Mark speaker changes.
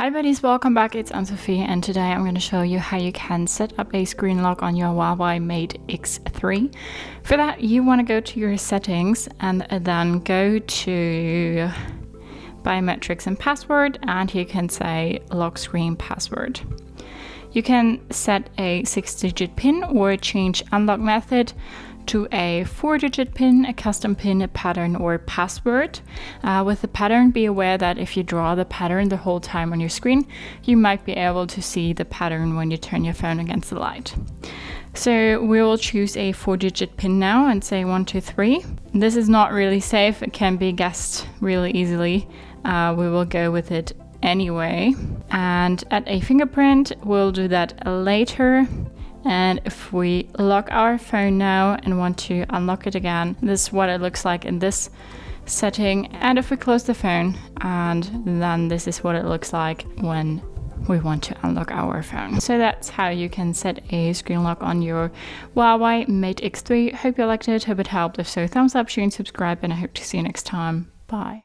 Speaker 1: Hi buddies, welcome back. It's Anne-Sophie and today I'm going to show you how you can set up a screen lock on your Huawei Mate X3. For that you want to go to your settings and then go to biometrics and password, and you can say lock screen password. You can set a 6-digit PIN or change unlock method to a 4-digit PIN, a custom PIN, a pattern, or password. With the pattern, be aware that if you draw the pattern the whole time on your screen, you might be able to see the pattern when you turn your phone against the light. So we will choose a 4-digit PIN now and say 123. This is not really safe, it can be guessed really easily. We will go with it anyway. And add a fingerprint, we'll do that later. And if we lock our phone now and want to unlock it again, this is what it looks like in this setting. And if we close the phone, and then this is what it looks like when we want to unlock our phone. So that's how you can set a screen lock on your Huawei Mate X3. Hope you liked it, hope it helped. If so, thumbs up, share and subscribe, and I hope to see you next time. Bye.